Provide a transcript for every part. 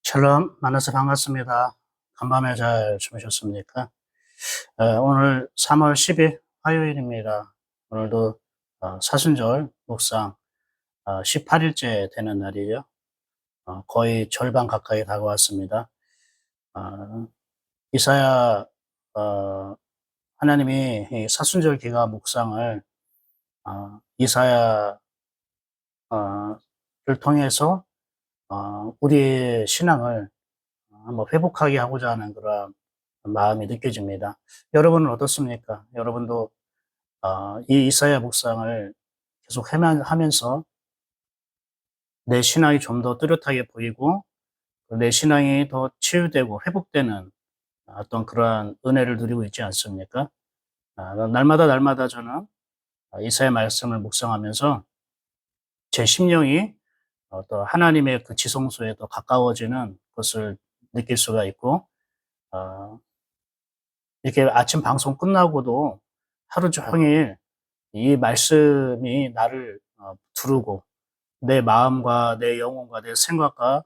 샬롬, 만나서 반갑습니다. 간밤에 잘 주무셨습니까? 오늘 3월 10일 화요일입니다. 오늘도 사순절 묵상 18일째 되는 날이에요. 거의 절반 가까이 다가왔습니다. 어, 이사야, 어, 하나님이 이 사순절 기가 묵상을 이사야를 통해서 우리의 신앙을 한번 회복하게 하고자 하는 그런 마음이 느껴집니다. 여러분은 어떻습니까? 여러분도 이 이사야 묵상을 계속 하면서 내 신앙이 좀 더 뚜렷하게 보이고 내 신앙이 더 치유되고 회복되는 어떤 그러한 은혜를 누리고 있지 않습니까? 날마다 저는 이사야 말씀을 묵상하면서 제 심령이 또 하나님의 그 지성소에 더 가까워지는 것을 느낄 수가 있고, 어, 이렇게 아침 방송 끝나고도 하루 종일 이 말씀이 나를 두르고 내 마음과 내 영혼과 내 생각과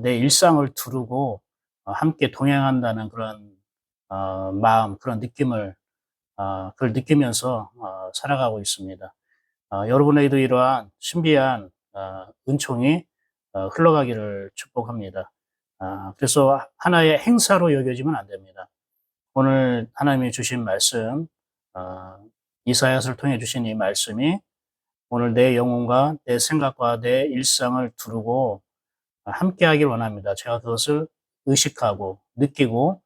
내 일상을 두르고 함께 동행한다는 그런 마음, 그런 느낌을 그걸 느끼면서 살아가고 있습니다. 여러분에게도 이러한 신비한 은총이 흘러가기를 축복합니다. 그래서 하나의 행사로 여겨지면 안 됩니다. 오늘 하나님이 주신 말씀, 어, 이사야서를 통해 주신 이 말씀이 오늘 내 영혼과 내 생각과 내 일상을 두르고 함께 하길 원합니다. 제가 그것을 의식하고 느끼고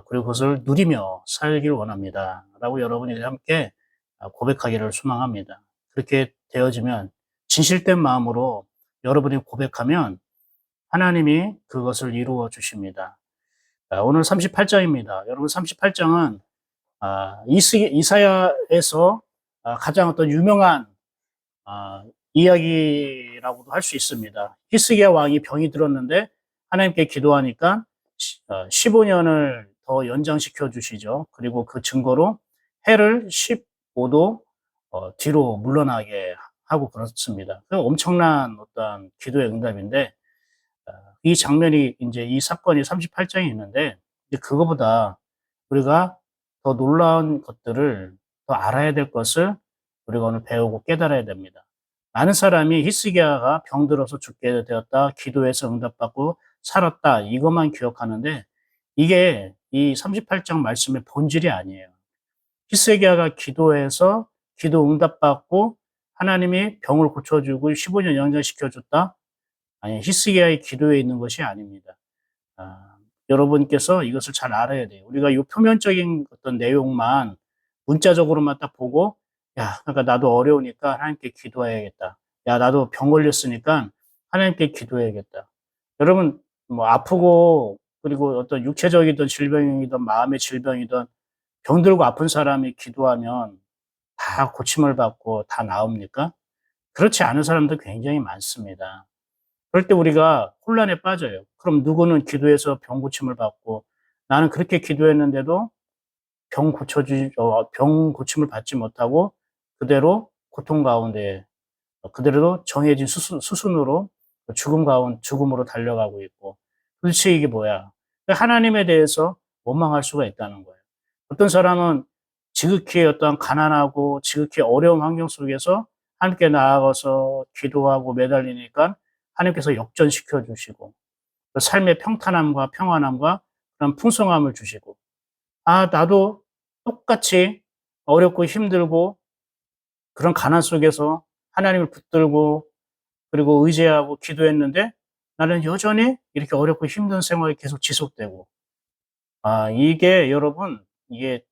그리고 그것을 누리며 살길 원합니다. 라고 여러분이 함께 고백하기를 소망합니다. 그렇게 되어지면 진실된 마음으로 여러분이 고백하면 하나님이 그것을 이루어 주십니다. 오늘 38장입니다. 여러분 38장은 이사야에서 가장 어떤 유명한 이야기라고도 할 수 있습니다. 히스기야 왕이 병이 들었는데 하나님께 기도하니까 15년을 더 연장시켜 주시죠. 그리고 그 증거로 해를 15도 뒤로 물러나게 하고 그렇습니다. 그 엄청난 어떤 기도의 응답인데 이 장면이 이제 이 사건이 38장에 있는데 이제 그거보다 우리가 더 놀라운 것들을 더 알아야 될 것을 우리가 오늘 배우고 깨달아야 됩니다. 많은 사람이 히스기야가 병들어서 죽게 되었다, 기도해서 응답받고 살았다 이것만 기억하는데 이게 이 38장 말씀의 본질이 아니에요. 히스기야가 기도해서 기도 응답받고 하나님이 병을 고쳐주고 15년 연장시켜줬다? 아니, 히스기야의 기도에 있는 것이 아닙니다. 여러분께서 이것을 잘 알아야 돼요. 우리가 이 표면적인 어떤 내용만 문자적으로만 딱 보고, 야, 그러니까 나도 어려우니까 하나님께 기도해야겠다. 야, 나도 병 걸렸으니까 하나님께 기도해야겠다. 여러분, 뭐 아프고 그리고 어떤 육체적이든 질병이든 마음의 질병이든 병들고 아픈 사람이 기도하면 다 고침을 받고 다 나옵니까? 그렇지 않은 사람도 굉장히 많습니다. 그럴 때 우리가 혼란에 빠져요. 그럼 누구는 기도해서 병 고침을 받고 나는 그렇게 기도했는데도 병 고침을 받지 못하고 그대로 고통 가운데 그대로 정해진 수순으로 죽음으로 달려가고 있고 도대체 이게 뭐야? 하나님에 대해서 원망할 수가 있다는 거예요. 어떤 사람은 지극히 어떤 가난하고 지극히 어려운 환경 속에서 함께 나아가서 기도하고 매달리니까 하나님께서 역전시켜 주시고 삶의 평탄함과 평안함과 그런 풍성함을 주시고 나도 똑같이 어렵고 힘들고 그런 가난 속에서 하나님을 붙들고 그리고 의지하고 기도했는데 나는 여전히 이렇게 어렵고 힘든 생활이 계속 지속되고 이게 여러분 이게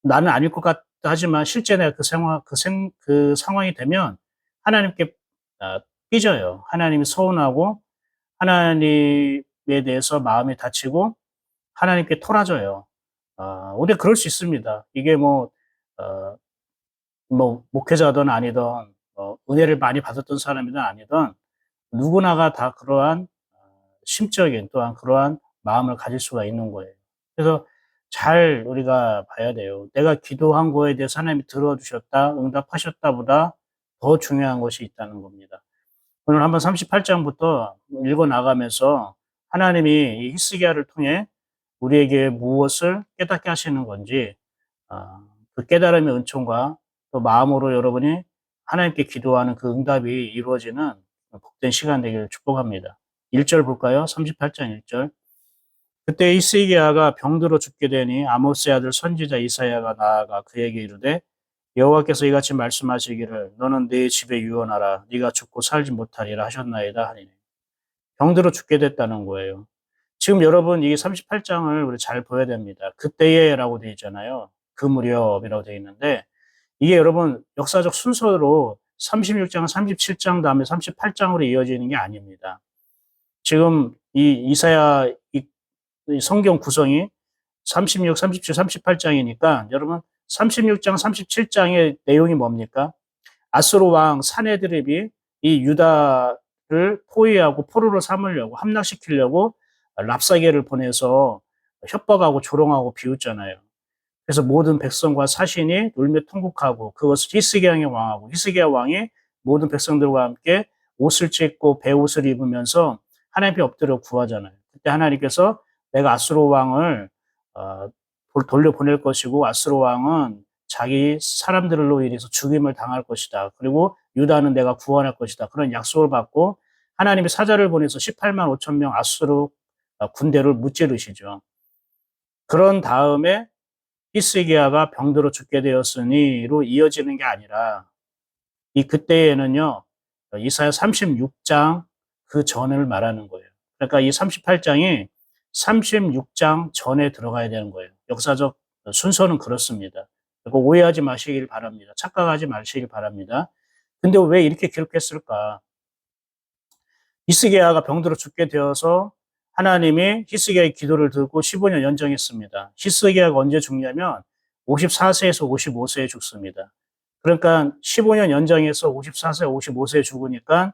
나는 아닐 것 같다 하지만 실제 내가 그 상황이 되면 하나님께 삐져요. 하나님이 서운하고 하나님에 대해서 마음이 다치고 하나님께 토라져요. 근데 그럴 수 있습니다. 이게 어, 목회자든 아니든, 은혜를 많이 받았던 사람이든 아니든, 누구나가 다 그러한 심적인 또한 그러한 마음을 가질 수가 있는 거예요. 그래서 잘 우리가 봐야 돼요. 내가 기도한 거에 대해서 하나님이 들어주셨다, 응답하셨다보다 더 중요한 것이 있다는 겁니다. 오늘 한번 38장부터 읽어 나가면서 하나님이 이 히스기야를 통해 우리에게 무엇을 깨닫게 하시는 건지, 그 깨달음의 은총과 또 마음으로 여러분이 하나님께 기도하는 그 응답이 이루어지는 복된 시간 되기를 축복합니다. 1절 볼까요? 38장 1절. 그때 히스기야가 병들어 죽게 되니 아모스의 아들 선지자 이사야가 나아가 그에게 이르되 여호와께서 이같이 말씀하시기를 너는 네 집에 유언하라 네가 죽고 살지 못하리라 하셨나이다 하니니 병들어 죽게 됐다는 거예요. 지금 여러분 이 38장을 우리 잘 보여야 됩니다. 그때에라고 되어 있잖아요. 그 무렵이라고 되어 있는데 이게 여러분 역사적 순서로 36장, 37장 다음에 38장으로 이어지는 게 아닙니다. 지금 이 이사야 이 성경 구성이 36, 37, 38장이니까 여러분 36장, 37장의 내용이 뭡니까? 아수르 왕 사네드립이 이 유다를 포위하고 포로로 삼으려고 함락시키려고 랍사게를 보내서 협박하고 조롱하고 비웃잖아요. 그래서 모든 백성과 사신이 울며 통곡하고 그것을 히스기야의 왕하고 히스기야 왕이 모든 백성들과 함께 옷을 찢고 베옷을 입으면서 하나님께 엎드려 구하잖아요. 그때 하나님께서 내가 아수르 왕을 돌려보낼 것이고 아수르 왕은 자기 사람들로 인해서 죽임을 당할 것이다. 그리고 유다는 내가 구원할 것이다. 그런 약속을 받고 하나님이 사자를 보내서 18만 5천 명 아수르 군대를 무찌르시죠. 그런 다음에 히스기야가 병들어 죽게 되었으니로 이어지는 게 아니라 이 그때에는요. 이사야 36장 그 전을 말하는 거예요. 그러니까 이 38장이 36장 전에 들어가야 되는 거예요. 역사적 순서는 그렇습니다. 그리고 오해하지 마시길 바랍니다. 착각하지 마시길 바랍니다. 근데 왜 이렇게 기록했을까? 히스기야가 병들어 죽게 되어서 하나님이 히스기야의 기도를 듣고 15년 연장했습니다. 히스기야가 언제 죽냐면 54세에서 55세에 죽습니다. 그러니까 15년 연장해서 54세, 55세에 죽으니까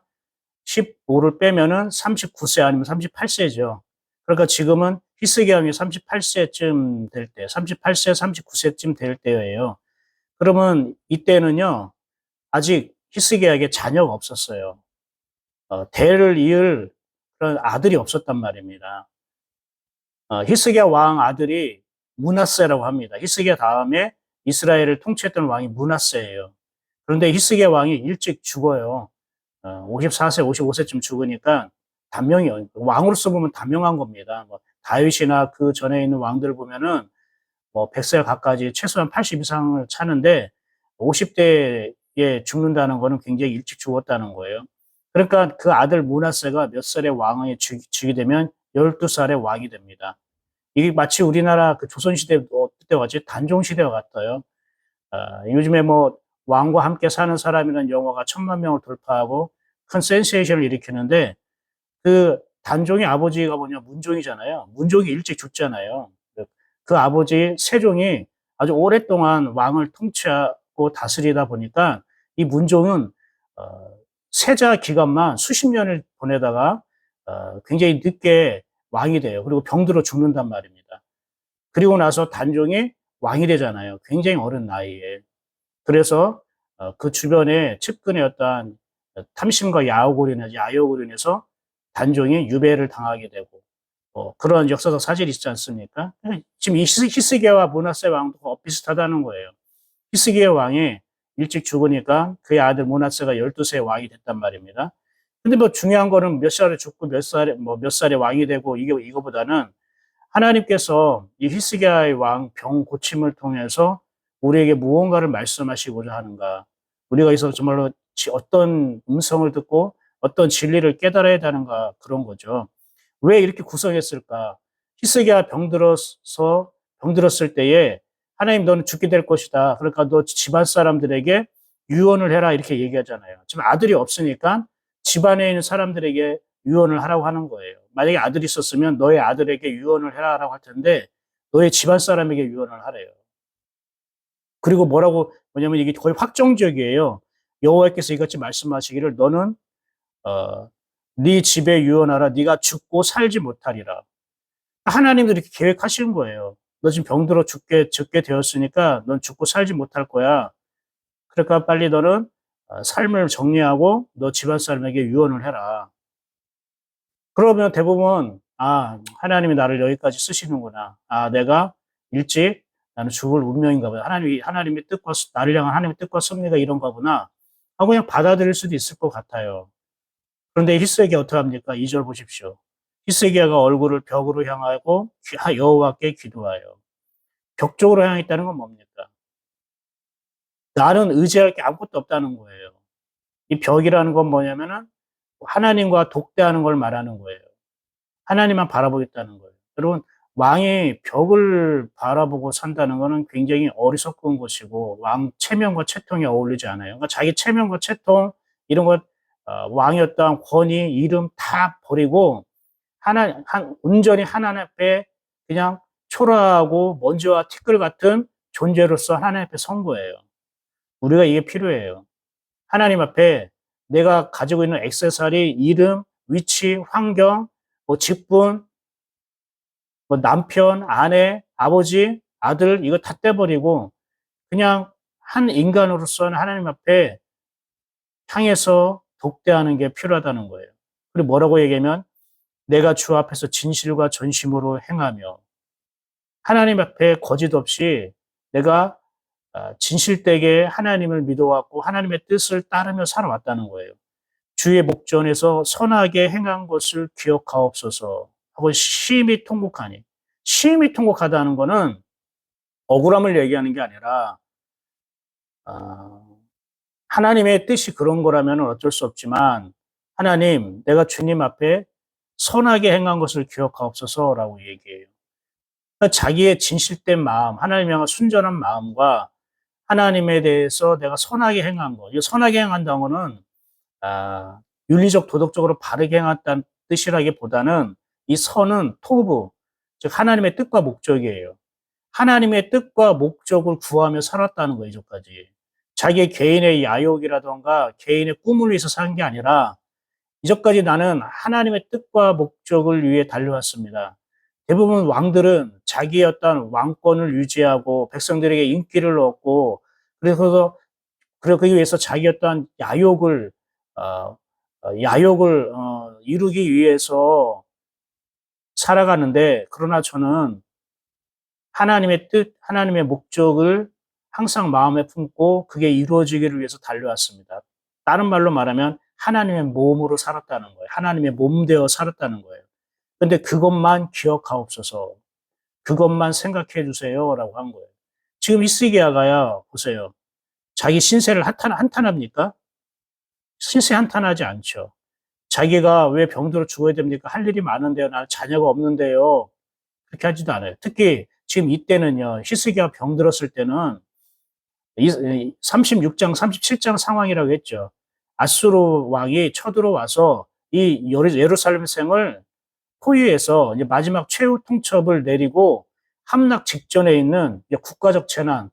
15를 빼면은 39세 아니면 38세죠. 그러니까 지금은 히스기야 왕이 38세쯤 될 때, 38세, 39세쯤 될 때예요. 그러면 이때는요, 아직 히스기야에게 자녀가 없었어요. 대를 이을 그런 아들이 없었단 말입니다. 히스기야 왕 아들이 므낫세라고 합니다. 히스기야 다음에 이스라엘을 통치했던 왕이 므낫세예요. 그런데 히스기야 왕이 일찍 죽어요. 54세, 55세쯤 죽으니까 단명이 왕으로서 보면 단명한 겁니다. 뭐 다윗이나 그 전에 있는 왕들 보면은 뭐 100세 가까이 최소한 80 이상을 차는데 50대에 죽는다는 거는 굉장히 일찍 죽었다는 거예요. 그러니까 그 아들 므낫세가 몇 살에 왕에 죽게 되면 12살에 왕이 됩니다. 이게 마치 우리나라 그 조선시대 그때 같이 단종시대와 같아요. 요즘에 뭐 왕과 함께 사는 사람이라는 영화가 1,000만 명을 돌파하고 큰 센세이션을 일으키는데 그 단종의 아버지가 뭐냐 문종이잖아요. 문종이 일찍 죽잖아요. 그 아버지 세종이 아주 오랫동안 왕을 통치하고 다스리다 보니까 이 문종은 세자 기간만 수십 년을 보내다가 굉장히 늦게 왕이 돼요. 그리고 병들어 죽는단 말입니다. 그리고 나서 단종이 왕이 되잖아요. 굉장히 어린 나이에. 그래서 그 주변에 측근의 어떤 탐심과 야욕으로 인해서 단종이 유배를 당하게 되고 그런 역사적 사실이 있지 않습니까? 지금 이 히스기야와 므낫세 왕도 비슷하다는 거예요. 히스기야 왕이 일찍 죽으니까 그의 아들 므낫세가 12세에 왕이 됐단 말입니다. 근데 뭐 중요한 거는 몇 살에 죽고 몇 살에 왕이 되고 이거보다는 하나님께서 이 히스기야의 왕 병 고침을 통해서 우리에게 무언가를 말씀하시고자 하는가. 우리가 여기서 정말로 어떤 음성을 듣고 어떤 진리를 깨달아야 하는가 그런 거죠. 왜 이렇게 구성했을까? 히스기야 병들었을 때에 하나님 너는 죽게 될 것이다. 그러니까 너 집안 사람들에게 유언을 해라 이렇게 얘기하잖아요. 지금 아들이 없으니까 집안에 있는 사람들에게 유언을 하라고 하는 거예요. 만약에 아들이 있었으면 너의 아들에게 유언을 해라라고 할 텐데 너의 집안 사람에게 유언을 하래요. 그리고 뭐냐면 이게 거의 확정적이에요. 여호와께서 이같이 말씀하시기를 너는 네 집에 유언하라. 네가 죽고 살지 못하리라. 하나님도 이렇게 계획하시는 거예요. 너 지금 병들어 죽게 되었으니까 넌 죽고 살지 못할 거야. 그러니까 빨리 너는 삶을 정리하고 너 집안 사람에게 유언을 해라. 그러면 대부분 하나님이 나를 여기까지 쓰시는구나. 내가 일찍 나는 죽을 운명인가 보다. 하나님의 뜻과 나를 향한 하나님의 뜻과 섭리가 이런가 보나 하고 그냥 받아들일 수도 있을 것 같아요. 그런데 히스기야 어떻게 합니까? 2절 보십시오. 히스기야가 얼굴을 벽으로 향하고 여호와께 기도하여. 벽 쪽으로 향했다는 건 뭡니까? 나는 의지할 게 아무것도 없다는 거예요. 이 벽이라는 건 뭐냐면은 하나님과 독대하는 걸 말하는 거예요. 하나님만 바라보겠다는 거예요. 여러분, 왕이 벽을 바라보고 산다는 것은 굉장히 어리석은 것이고, 왕 체면과 채통이 어울리지 않아요. 그러니까 자기 체면과 채통, 이런 것, 왕이었던 권위, 이름 다 버리고, 온전히 하나님 앞에 그냥 초라하고 먼지와 티끌 같은 존재로서 하나님 앞에 선 거예요. 우리가 이게 필요해요. 하나님 앞에 내가 가지고 있는 액세서리, 이름, 위치, 환경, 직분, 남편, 아내, 아버지, 아들, 이거 다 떼버리고, 그냥 한 인간으로서는 하나님 앞에 향해서 독대하는 게 필요하다는 거예요. 그리고 뭐라고 얘기하면, 내가 주 앞에서 진실과 전심으로 행하며, 하나님 앞에 거짓 없이 내가 진실되게 하나님을 믿어왔고, 하나님의 뜻을 따르며 살아왔다는 거예요. 주의 목전에서 선하게 행한 것을 기억하옵소서 하고 심히 통곡하니. 심히 통곡하다는 것은 억울함을 얘기하는 게 아니라 하나님의 뜻이 그런 거라면 어쩔 수 없지만 하나님, 내가 주님 앞에 선하게 행한 것을 기억하옵소서라고 얘기해요. 그러니까 자기의 진실된 마음, 하나님 향한 순전한 마음과 하나님에 대해서 내가 선하게 행한 것. 이 선하게 행한다는 거는 윤리적 도덕적으로 바르게 행했다는 뜻이라기보다는 이 선은 토부, 즉 하나님의 뜻과 목적이에요. 하나님의 뜻과 목적을 구하며 살았다는 거예요, 이전까지. 자기 개인의 야욕이라던가 개인의 꿈을 위해서 산 게 아니라 이전까지 나는 하나님의 뜻과 목적을 위해 달려왔습니다. 대부분 왕들은 자기의 어떤 왕권을 유지하고 백성들에게 인기를 얻고 그러기 위해서 자기 어떤 어, 야욕을 이루기 위해서 살아가는데 그러나 저는 하나님의 뜻, 하나님의 목적을 항상 마음에 품고 그게 이루어지기를 위해서 달려왔습니다. 다른 말로 말하면 하나님의 몸으로 살았다는 거예요. 하나님의 몸 되어 살았다는 거예요. 근데 그것만 기억하옵소서. 그것만 생각해 주세요라고 한 거예요. 지금 히스기야가요, 보세요. 자기 신세를 한탄합니까? 신세 한탄하지 않죠. 자기가 왜 병들어 죽어야 됩니까? 할 일이 많은데요. 나 자녀가 없는데요. 그렇게 하지도 않아요. 특히 지금 이때는요. 히스기야 병들었을 때는 36장, 37장 상황이라고 했죠. 아수르 왕이 쳐들어와서 이 예루살렘성을 포위해서 이제 마지막 최후 통첩을 내리고 함락 직전에 있는 국가적 재난,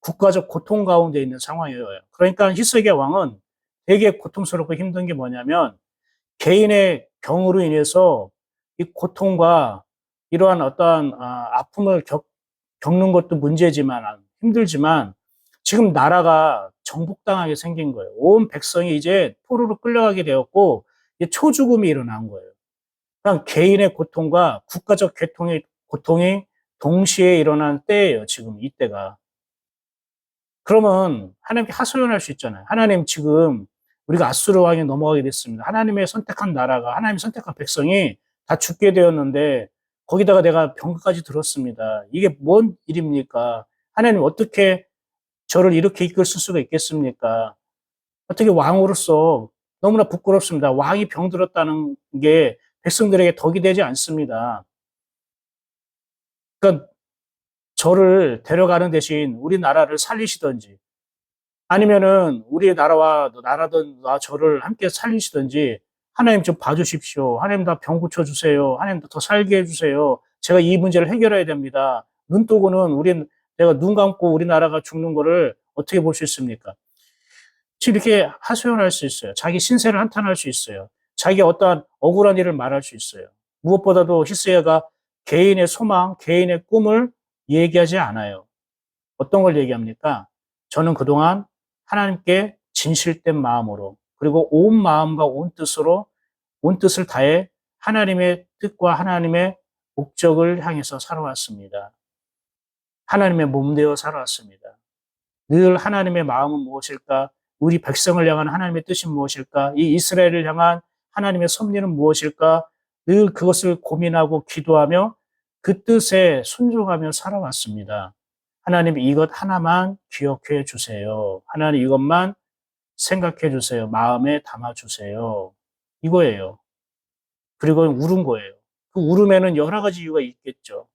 국가적 고통 가운데 있는 상황이에요. 그러니까 히스기야 왕은 되게 고통스럽고 힘든 게 뭐냐면 개인의 병으로 인해서 이 고통과 이러한 어떠한 아픔을 겪는 것도 문제지만 힘들지만 지금 나라가 정복당하게 생긴 거예요. 온 백성이 이제 포로로 끌려가게 되었고 이제 초죽음이 일어난 거예요. 그냥 개인의 고통과 국가적 고통이 동시에 일어난 때예요. 지금 이때가. 그러면 하나님께 하소연할 수 있잖아요. 하나님 지금 우리가 아수르 왕에 넘어가게 됐습니다. 하나님의 선택한 나라가 하나님 선택한 백성이 다 죽게 되었는데 거기다가 내가 병까지 들었습니다. 이게 뭔 일입니까? 하나님 어떻게 저를 이렇게 이끌 수가 있겠습니까? 어떻게 왕으로서 너무나 부끄럽습니다. 왕이 병들었다는 게 백성들에게 덕이 되지 않습니다. 그러니까 저를 데려가는 대신 우리나라를 살리시든지 아니면은 우리 나라든 저를 함께 살리시든지 하나님 좀 봐주십시오. 하나님 다 병 고쳐주세요. 하나님 더 살게 해주세요. 제가 이 문제를 해결해야 됩니다. 눈 뜨고는 내가 눈 감고 우리나라가 죽는 거를 어떻게 볼 수 있습니까? 지금 이렇게 하소연할 수 있어요. 자기 신세를 한탄할 수 있어요. 자기가 어떠한 억울한 일을 말할 수 있어요. 무엇보다도 히스기야가 개인의 소망, 개인의 꿈을 얘기하지 않아요. 어떤 걸 얘기합니까? 저는 그동안 하나님께 진실된 마음으로 그리고 온 마음과 온 뜻으로 온 뜻을 다해 하나님의 뜻과 하나님의 목적을 향해서 살아왔습니다. 하나님의 몸되어 살아왔습니다. 늘 하나님의 마음은 무엇일까? 우리 백성을 향한 하나님의 뜻이 무엇일까? 이 이스라엘을 향한 하나님의 섭리는 무엇일까? 늘 그것을 고민하고 기도하며 그 뜻에 순종하며 살아왔습니다. 하나님 이것 하나만 기억해 주세요. 하나님 이것만 생각해 주세요. 마음에 담아 주세요. 이거예요. 그리고 울은 거예요. 그 울음에는 여러 가지 이유가 있겠죠.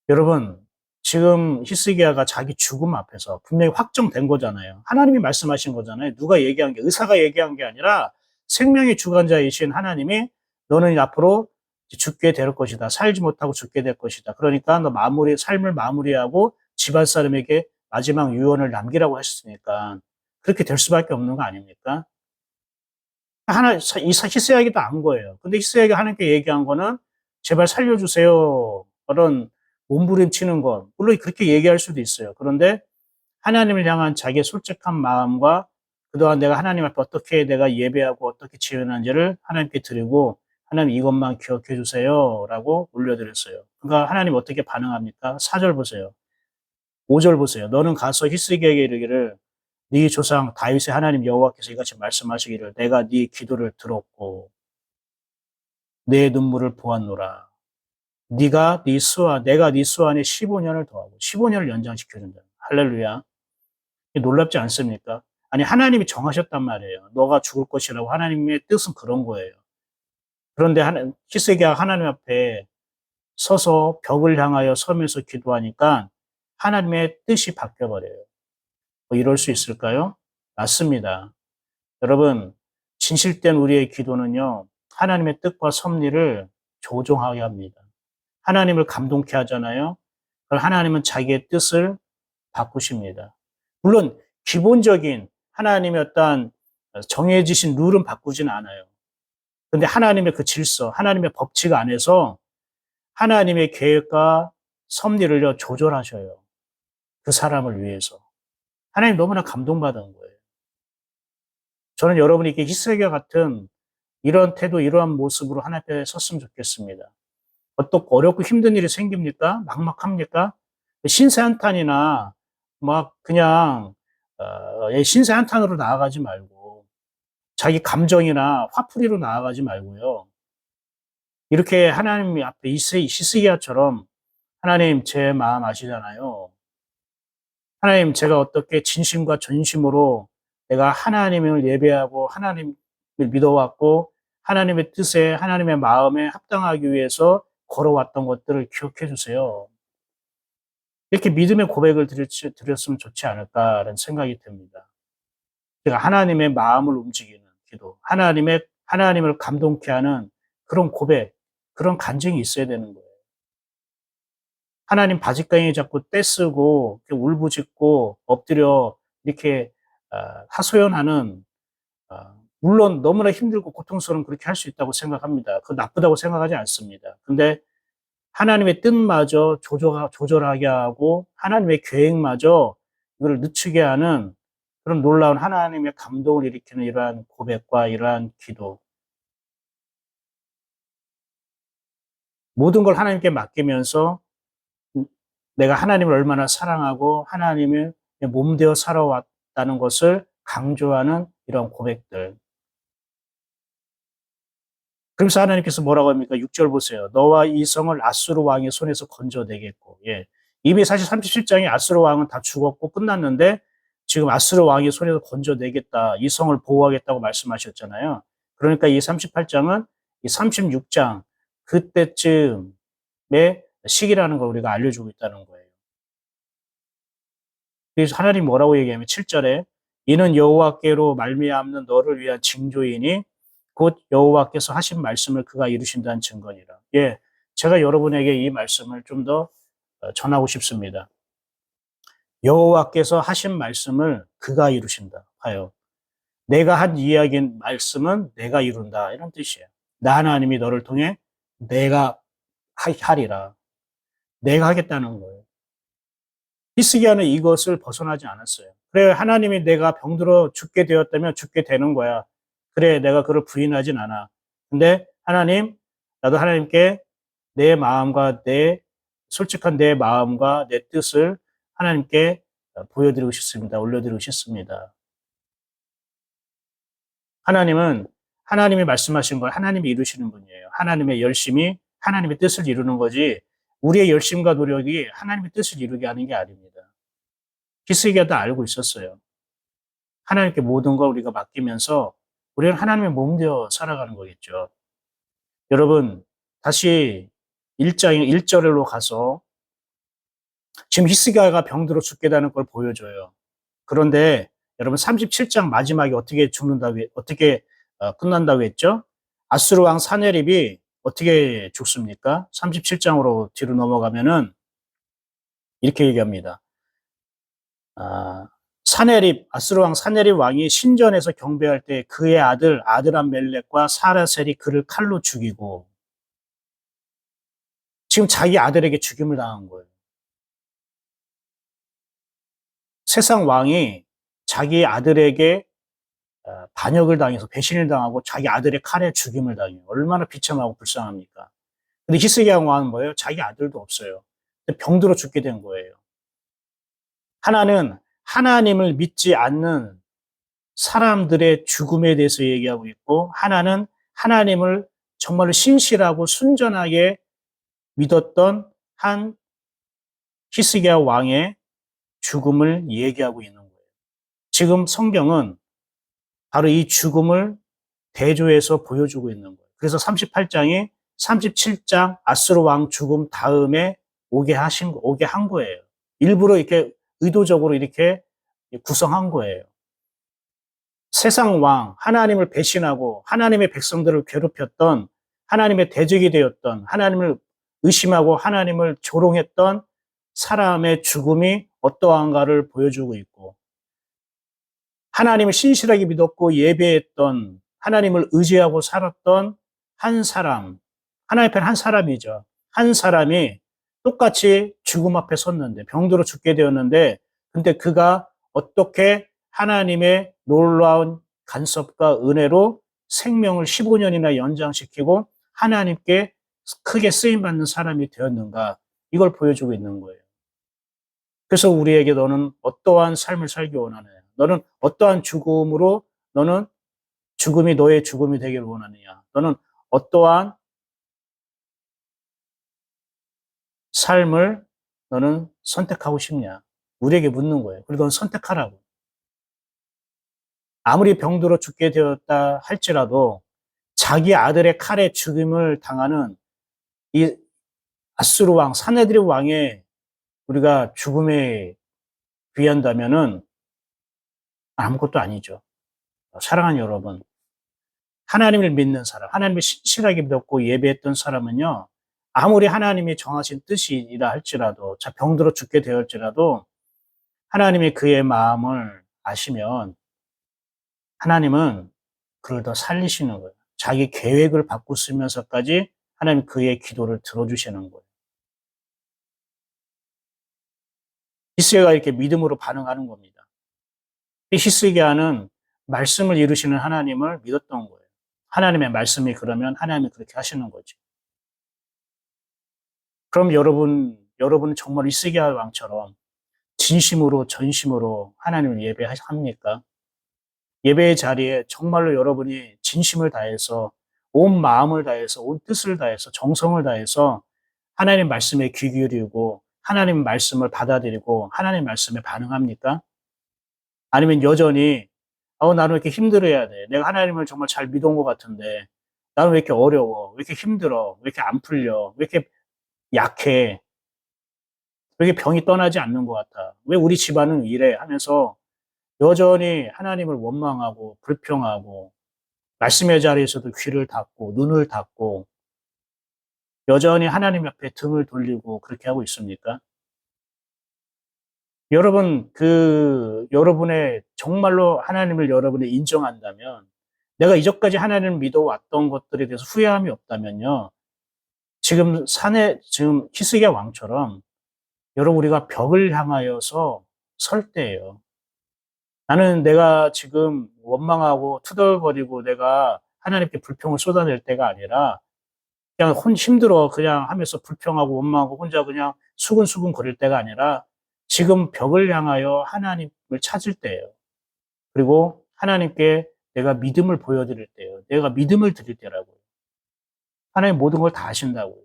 여러분, 지금 히스기야가 자기 죽음 앞에서 분명히 확정된 거잖아요. 하나님이 말씀하신 거잖아요. 누가 얘기한 게, 의사가 얘기한 게 아니라 생명의 주관자이신 하나님이 너는 앞으로 죽게 될 것이다. 살지 못하고 죽게 될 것이다. 그러니까 너 삶을 마무리하고 집안 사람에게 마지막 유언을 남기라고 하셨으니까 그렇게 될 수밖에 없는 거 아닙니까? 히스기야에게도 안 거예요. 근데 히스기야가 하나님께 얘기한 거는 제발 살려주세요. 그런 몸부림치는 것. 물론 그렇게 얘기할 수도 있어요. 그런데 하나님을 향한 자기의 솔직한 마음과 그동안 내가 하나님 앞에 어떻게 내가 예배하고 어떻게 지원한지를 하나님께 드리고 하나님 이것만 기억해 주세요. 라고 올려드렸어요. 그러니까 하나님 어떻게 반응합니까? 4절 보세요. 5절 보세요. 너는 가서 히스기야에게 이르기를 네 조상 다윗의 하나님 여호와께서 이같이 말씀하시기를 내가 네 기도를 들었고 내 눈물을 보았노라. 내가 네 수 안에 15년을 더하고 15년을 연장시켜준다. 할렐루야. 놀랍지 않습니까? 아니 하나님이 정하셨단 말이에요. 너가 죽을 것이라고 하나님의 뜻은 그런 거예요. 그런데 히스기야가 하나님 앞에 서서 벽을 향하여 서면서 기도하니까 하나님의 뜻이 바뀌어버려요. 뭐 이럴 수 있을까요? 맞습니다. 여러분, 진실된 우리의 기도는요, 하나님의 뜻과 섭리를 조종하게 합니다. 하나님을 감동케 하잖아요. 그걸 하나님은 자기의 뜻을 바꾸십니다. 물론, 기본적인 하나님의 어떤 정해지신 룰은 바꾸진 않아요. 근데 하나님의 그 질서, 하나님의 법칙 안에서 하나님의 계획과 섭리를 조절하셔요. 그 사람을 위해서. 하나님 너무나 감동받은 거예요. 저는 여러분이 이렇게 히스기야 같은 이런 태도, 이러한 모습으로 하나님 앞에 섰으면 좋겠습니다. 어떻고 어렵고 힘든 일이 생깁니까? 막막합니까? 신세 한탄이나 막 그냥 신세 한탄으로 나아가지 말고 자기 감정이나 화풀이로 나아가지 말고요. 이렇게 하나님 앞에 히스기야처럼 하나님 제 마음 아시잖아요. 하나님 제가 어떻게 진심과 전심으로 내가 하나님을 예배하고 하나님을 믿어왔고 하나님의 뜻에 하나님의 마음에 합당하기 위해서 걸어왔던 것들을 기억해 주세요. 이렇게 믿음의 고백을 드렸으면 좋지 않을까라는 생각이 듭니다. 제가 하나님의 마음을 움직이는 기도, 하나님을 감동케 하는 그런 고백, 그런 간증이 있어야 되는 거예요. 하나님 바짓가랑이 잡고 떼쓰고 울부짖고 엎드려 이렇게 하소연하는 물론 너무나 힘들고 고통스러운 그렇게 할 수 있다고 생각합니다. 그거 나쁘다고 생각하지 않습니다. 근데 하나님의 뜻마저 조절하게 하고 하나님의 계획마저 이걸 늦추게 하는 그런 놀라운 하나님의 감동을 일으키는 이러한 고백과 이러한 기도. 모든 걸 하나님께 맡기면서 내가 하나님을 얼마나 사랑하고 하나님의 몸되어 살아왔다는 것을 강조하는 이런 고백들. 그래서 하나님께서 뭐라고 합니까? 6절 보세요. 너와 이 성을 아수르 왕의 손에서 건져내겠고. 예. 이미 사실 37장에 아수르 왕은 다 죽었고 끝났는데 지금 아수르 왕의 손에서 건져내겠다. 이 성을 보호하겠다고 말씀하셨잖아요. 그러니까 이 38장은 이 36장 그때쯤의 시기라는 걸 우리가 알려주고 있다는 거예요. 그래서 하나님 뭐라고 얘기하면 7절에 이는 여호와께로 말미암는 너를 위한 징조이니 곧 여호와께서 하신 말씀을 그가 이루신다는 증거니라. 예, 제가 여러분에게 이 말씀을 좀 더 전하고 싶습니다. 여호와께서 하신 말씀을 그가 이루신다. 봐요. 내가 한 이야기인 말씀은 내가 이룬다. 이런 뜻이에요. 나 하나님이 너를 통해 내가 하리라. 내가 하겠다는 거예요. 히스기야는 이것을 벗어나지 않았어요. 그래, 하나님이 내가 병들어 죽게 되었다면 죽게 되는 거야. 그래, 내가 그걸 부인하진 않아. 근데 하나님, 나도 하나님께 내 마음과 솔직한 내 마음과 내 뜻을 하나님께 보여드리고 싶습니다. 올려드리고 싶습니다. 하나님은 하나님이 말씀하신 걸 하나님이 이루시는 분이에요. 하나님의 열심이 하나님의 뜻을 이루는 거지 우리의 열심과 노력이 하나님의 뜻을 이루게 하는 게 아닙니다. 히스기야도 알고 있었어요. 하나님께 모든 걸 우리가 맡기면서 우리는 하나님의 몸 되어 살아가는 거겠죠. 여러분, 다시 1장 1절로 가서 지금 히스기야가 병들어 죽게 되는 걸 보여줘요. 그런데 여러분 37장 마지막에 어떻게 죽는다고 어떻게 끝난다고 했죠? 아수르 왕 사네립이 어떻게 죽습니까? 37장으로 뒤로 넘어가면은 이렇게 얘기합니다. 아수르 왕 사네립 왕이 신전에서 경배할 때 그의 아들 아드람멜렉과 사라셀이 그를 칼로 죽이고 지금 자기 아들에게 죽임을 당한 거예요. 세상 왕이 자기 아들에게 반역을 당해서 배신을 당하고 자기 아들의 칼에 죽임을 당해요. 얼마나 비참하고 불쌍합니까? 근데 히스기야 왕은 뭐예요? 자기 아들도 없어요. 병들어 죽게 된 거예요. 하나는 하나님을 믿지 않는 사람들의 죽음에 대해서 얘기하고 있고 하나는 하나님을 정말로 신실하고 순전하게 믿었던 한 히스기야 왕의 죽음을 얘기하고 있는 거예요. 지금 성경은 바로 이 죽음을 대조해서 보여주고 있는 거예요. 그래서 38장이 37장 아수르 왕 죽음 다음에 오게 한 거예요. 일부러 이렇게 의도적으로 이렇게 구성한 거예요. 세상 왕, 하나님을 배신하고 하나님의 백성들을 괴롭혔던 하나님의 대적이 되었던 하나님을 의심하고 하나님을 조롱했던 사람의 죽음이 어떠한가를 보여주고 있고 하나님을 신실하게 믿었고 예배했던 하나님을 의지하고 살았던 한 사람, 하나님 편 한 사람이죠. 한 사람이 똑같이 죽음 앞에 섰는데 병들어 죽게 되었는데 근데 그가 어떻게 하나님의 놀라운 간섭과 은혜로 생명을 15년이나 연장시키고 하나님께 크게 쓰임받는 사람이 되었는가 이걸 보여주고 있는 거예요. 그래서 우리에게 너는 어떠한 삶을 살기 원하느냐? 너는 어떠한 죽음으로 너는 죽음이 너의 죽음이 되기를 원하느냐? 너는 어떠한 삶을 너는 선택하고 싶냐? 우리에게 묻는 거예요. 그리고 넌 선택하라고. 아무리 병들어 죽게 되었다 할지라도 자기 아들의 칼에 죽임을 당하는 이 아수르 왕, 사네드립 왕의 우리가 죽음에 비한다면은 아무것도 아니죠. 사랑하는 여러분, 하나님을 믿는 사람, 하나님을 신실하게 믿었고 예배했던 사람은요, 아무리 하나님이 정하신 뜻이라 할지라도, 병들어 죽게 되었지라도, 하나님이 그의 마음을 아시면, 하나님은 그를 더 살리시는 거예요. 자기 계획을 바꾸시면서까지 하나님 그의 기도를 들어주시는 거예요. 히스기야가 이렇게 믿음으로 반응하는 겁니다. 히스기야는 말씀을 이루시는 하나님을 믿었던 거예요. 하나님의 말씀이 그러면 하나님이 그렇게 하시는 거죠. 그럼 여러분은 정말 히스기야 왕처럼 진심으로 전심으로 하나님을 예배합니까? 예배의 자리에 정말로 여러분이 진심을 다해서 온 마음을 다해서 온 뜻을 다해서 정성을 다해서 하나님 말씀에 귀 기울이고 하나님 말씀을 받아들이고 하나님 말씀에 반응합니까? 아니면 여전히 나는 왜 이렇게 힘들어야 돼? 내가 하나님을 정말 잘 믿은 것 같은데 나는 왜 이렇게 어려워? 왜 이렇게 힘들어? 왜 이렇게 안 풀려? 왜 이렇게 약해? 왜 이렇게 병이 떠나지 않는 것 같아? 왜 우리 집안은 이래? 하면서 여전히 하나님을 원망하고 불평하고 말씀의 자리에서도 귀를 닫고 눈을 닫고 여전히 하나님 앞에 등을 돌리고 그렇게 하고 있습니까? 여러분, 여러분의 정말로 하나님을 여러분이 인정한다면 내가 이전까지 하나님을 믿어왔던 것들에 대해서 후회함이 없다면요. 지금 지금 히스기야 왕처럼 여러분, 우리가 벽을 향하여서 설 때예요. 나는 내가 지금 원망하고 투덜거리고 내가 하나님께 불평을 쏟아낼 때가 아니라 그냥 힘들어 그냥 하면서 불평하고 원망하고 혼자 그냥 수근수근 거릴 때가 아니라 지금 벽을 향하여 하나님을 찾을 때예요. 그리고 하나님께 내가 믿음을 보여드릴 때예요. 내가 믿음을 드릴 때라고요. 하나님 모든 걸 다 하신다고요.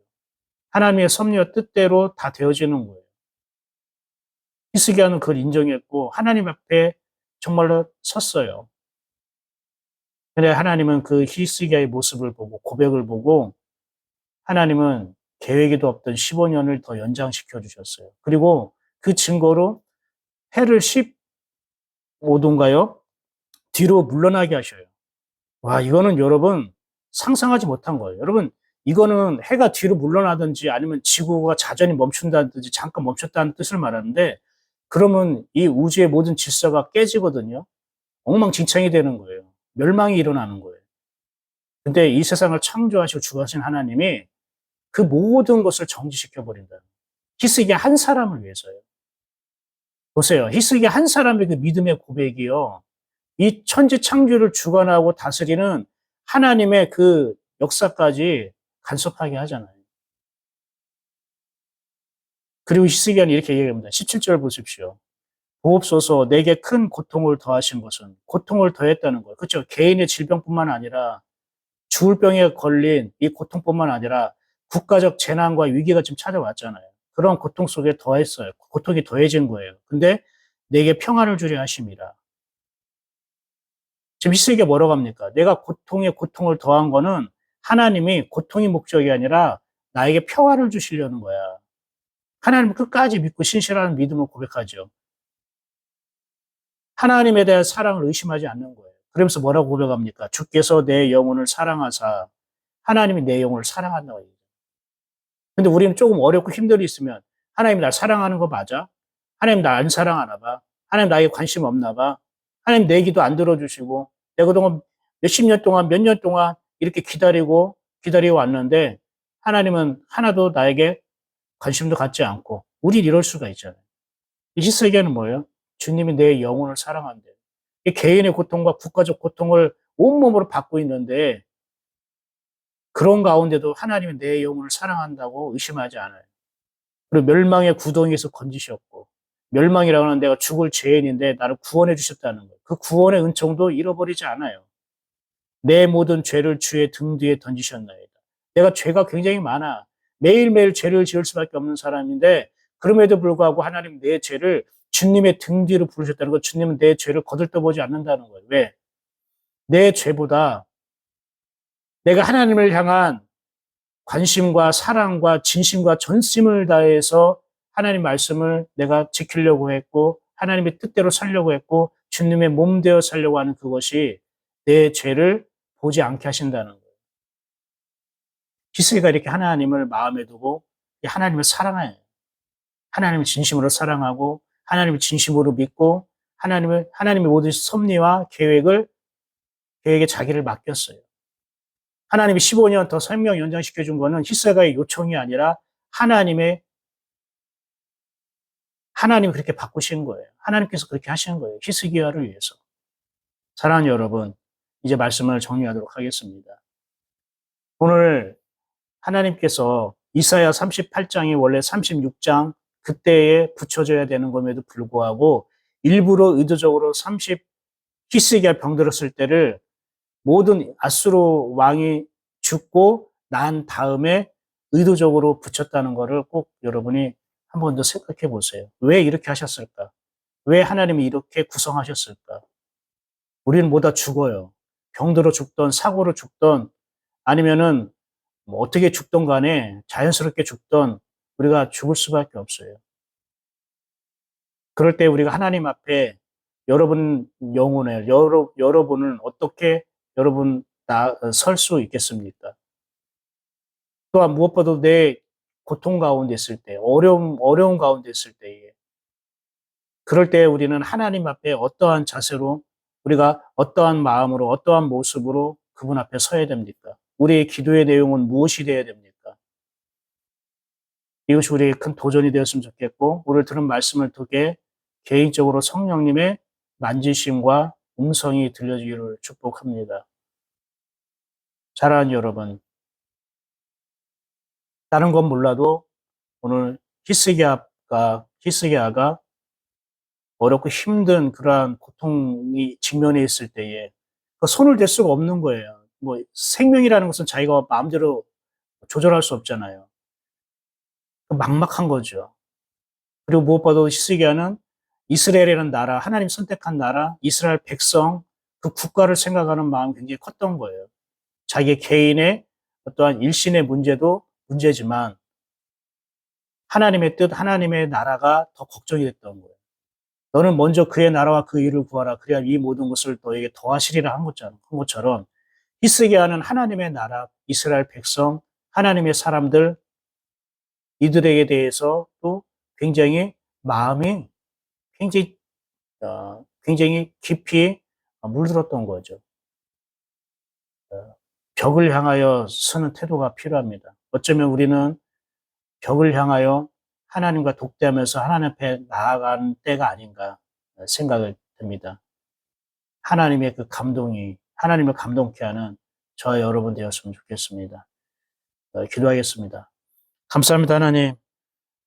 하나님의 섭리와 뜻대로 다 되어지는 거예요. 히스기야는 그걸 인정했고 하나님 앞에 정말로 섰어요. 근데 하나님은 그 히스기야의 모습을 보고 고백을 보고 하나님은 계획에도 없던 15년을 더 연장시켜 주셨어요. 그리고 그 증거로 해를 15도인가요? 뒤로 물러나게 하셔요. 와, 이거는 여러분 상상하지 못한 거예요. 여러분, 이거는 해가 뒤로 물러나든지 아니면 지구가 자전이 멈춘다든지 잠깐 멈췄다는 뜻을 말하는데 그러면 이 우주의 모든 질서가 깨지거든요. 엉망진창이 되는 거예요. 멸망이 일어나는 거예요. 근데 이 세상을 창조하시고 주하신 하나님이 그 모든 것을 정지시켜 버린다. 히스기야 한 사람을 위해서요. 보세요. 히스기야 한 사람의 그 믿음의 고백이요. 이 천지 창조를 주관하고 다스리는 하나님의 그 역사까지 간섭하게 하잖아요. 그리고 히스기야는 이렇게 얘기합니다. 17절 보십시오. 보옵소서 내게 큰 고통을 더하신 것은 고통을 더했다는 거예요. 그렇죠. 개인의 질병뿐만 아니라 죽을 병에 걸린 이 고통뿐만 아니라 국가적 재난과 위기가 지금 찾아왔잖아요. 그런 고통 속에 더했어요. 고통이 더해진 거예요. 근데 내게 평안을 주려 하심이라. 지금 히스기야 뭐라고 합니까? 내가 고통에 고통을 더한 거는 하나님이 고통이 목적이 아니라 나에게 평안을 주시려는 거야. 하나님을 끝까지 믿고 신실한 믿음을 고백하죠. 하나님에 대한 사랑을 의심하지 않는 거예요. 그러면서 뭐라고 고백합니까? 주께서 내 영혼을 사랑하사 하나님이 내 영혼을 사랑한다고 얘기해요. 근데 우리는 조금 어렵고 힘든 일이 있으면 하나님 날 사랑하는 거 맞아? 하나님 날 안 사랑하나 봐? 하나님 나에게 관심 없나 봐? 하나님 내 기도 안 들어주시고 내가 그동안 몇십 년 동안 몇 년 동안 이렇게 기다려 왔는데 하나님은 하나도 나에게 관심도 갖지 않고 우린 이럴 수가 있잖아요. 이 히스기야는 뭐예요? 주님이 내 영혼을 사랑한대요. 이 개인의 고통과 국가적 고통을 온몸으로 받고 있는데 그런 가운데도 하나님이 내 영혼을 사랑한다고 의심하지 않아요. 그리고 멸망의 구덩이에서 건지셨고 멸망이라고 하는 내가 죽을 죄인인데 나를 구원해 주셨다는 거예요. 그 구원의 은총도 잃어버리지 않아요. 내 모든 죄를 주의 등 뒤에 던지셨나이다. 내가 죄가 굉장히 많아. 매일매일 죄를 지을 수밖에 없는 사람인데 그럼에도 불구하고 하나님 내 죄를 주님의 등 뒤로 부르셨다는 거 주님은 내 죄를 거들떠보지 않는다는 거예요. 왜? 내 죄보다 내가 하나님을 향한 관심과 사랑과 진심과 전심을 다해서 하나님 말씀을 내가 지키려고 했고 하나님의 뜻대로 살려고 했고 주님의 몸 되어 살려고 하는 그것이 내 죄를 보지 않게 하신다는 거예요. 히스기가 이렇게 하나님을 마음에 두고 하나님을 사랑해요. 하나님을 진심으로 사랑하고 하나님을 진심으로 믿고 하나님의 모든 섭리와 계획에 자기를 맡겼어요. 하나님이 15년 더 생명 연장시켜 준 거는 히스기야의 요청이 아니라 하나님이 그렇게 바꾸신 거예요. 하나님께서 그렇게 하신 거예요. 히스기야를 위해서. 사랑하는 여러분, 이제 말씀을 정리하도록 하겠습니다. 오늘 하나님께서 이사야 38장이 원래 36장 그때에 붙여져야 되는 것에도 불구하고 일부러 의도적으로 히스기야 병들었을 때를 모든 아수르 왕이 죽고 난 다음에 의도적으로 붙였다는 것을 꼭 여러분이 한 번 더 생각해 보세요. 왜 이렇게 하셨을까? 왜 하나님이 이렇게 구성하셨을까? 우리는 뭐다 죽어요. 병들어 죽던 사고로 죽던 아니면은 뭐 어떻게 죽던 간에 자연스럽게 죽던 우리가 죽을 수밖에 없어요. 그럴 때 우리가 하나님 앞에 여러분 영혼에 여러분은 어떻게 여러분 설 수 있겠습니까? 또한 무엇보다도 내 고통 가운데 있을 때, 어려운 가운데 있을 때에 그럴 때 우리는 하나님 앞에 어떠한 자세로 우리가 어떠한 마음으로 어떠한 모습으로 그분 앞에 서야 됩니까? 우리의 기도의 내용은 무엇이 되어야 됩니까? 이것이 우리에게 큰 도전이 되었으면 좋겠고, 오늘 들은 말씀을 통해 개인적으로 성령님의 만지심과 음성이 들려주기를 축복합니다. 사랑하는 여러분, 다른 건 몰라도 오늘 히스기야가 어렵고 힘든 그러한 고통이 직면해 있을 때에 그 손을 댈 수가 없는 거예요. 뭐 생명이라는 것은 자기가 마음대로 조절할 수 없잖아요. 막막한 거죠. 그리고 무엇보다도 히스기야는 이스라엘이라는 나라, 하나님 선택한 나라, 이스라엘 백성, 그 국가를 생각하는 마음이 굉장히 컸던 거예요. 자기 개인의 어떠한 일신의 문제도 문제지만 하나님의 뜻, 하나님의 나라가 더 걱정이 됐던 거예요. 너는 먼저 그의 나라와 그 일을 구하라. 그래야 이 모든 것을 너에게 더하시리라 한 것처럼 히스기야는 하나님의 나라, 이스라엘 백성, 하나님의 사람들 이들에게 대해서 또 굉장히 마음이 굉장히 굉장히 깊이 물들었던 거죠. 벽을 향하여 서는 태도가 필요합니다. 어쩌면 우리는 벽을 향하여 하나님과 독대하면서 하나님 앞에 나아가는 때가 아닌가 생각을 듭니다. 하나님의 그 감동이 하나님을 감동케 하는 저와 여러분 되었으면 좋겠습니다. 기도하겠습니다. 감사합니다, 하나님.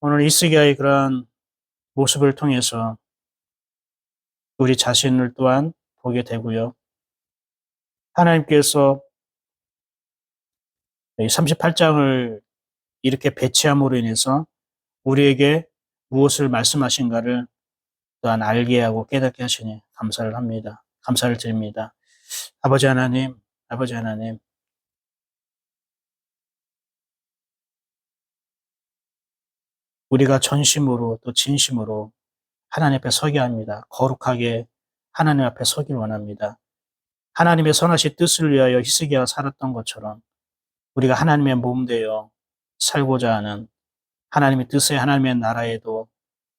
오늘 히스기야의 그러한 모습을 통해서 우리 자신을 또한 보게 되고요. 하나님께서 38장을 이렇게 배치함으로 인해서 우리에게 무엇을 말씀하신가를 또한 알게 하고 깨닫게 하시니 감사를 합니다. 감사를 드립니다. 아버지 하나님, 아버지 하나님, 우리가 전심으로 또 진심으로 하나님 앞에 서게 합니다. 거룩하게 하나님 앞에 서길 원합니다. 하나님의 선하신 뜻을 위하여 히스기야가 살았던 것처럼 우리가 하나님의 몸 되어 살고자 하는 하나님의 뜻에 하나님의 나라에도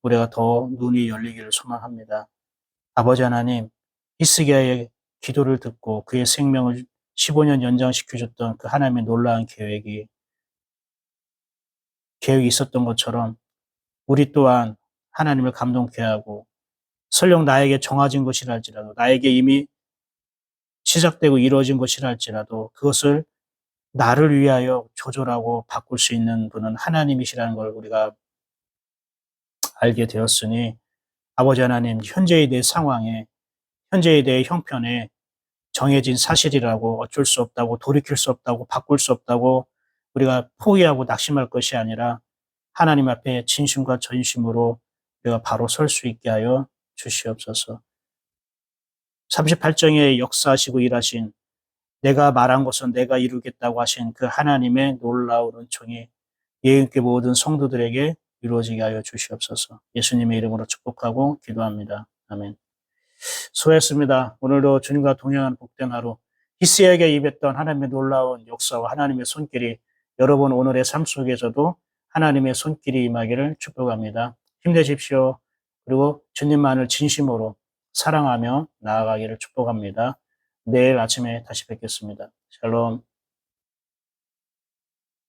우리가 더 눈이 열리기를 소망합니다. 아버지 하나님, 히스기야의 기도를 듣고 그의 생명을 15년 연장시켜 줬던 그 하나님의 놀라운 계획이 있었던 것처럼 우리 또한 하나님을 감동케 하고 설령 나에게 정해진 것이라 할지라도 나에게 이미 시작되고 이루어진 것이라 할지라도 그것을 나를 위하여 조절하고 바꿀 수 있는 분은 하나님이시라는 걸 우리가 알게 되었으니 아버지 하나님, 현재의 내 상황에 현재의 내 형편에 정해진 사실이라고 어쩔 수 없다고 돌이킬 수 없다고 바꿀 수 없다고 우리가 포기하고 낙심할 것이 아니라 하나님 앞에 진심과 전심으로 우리가 바로 설 수 있게 하여 주시옵소서. 38장에 역사하시고 일하신 내가 말한 것은 내가 이루겠다고 하신 그 하나님의 놀라운 은총이 예인께 모든 성도들에게 이루어지게 하여 주시옵소서. 예수님의 이름으로 축복하고 기도합니다. 아멘. 수고했습니다. 오늘도 주님과 동행하는 복된 하루, 히스기야에게 입했던 하나님의 놀라운 역사와 하나님의 손길이 여러분 오늘의 삶 속에서도 하나님의 손길이 임하기를 축복합니다. 힘내십시오. 그리고 주님만을 진심으로 사랑하며 나아가기를 축복합니다. 내일 아침에 다시 뵙겠습니다. 샬롬.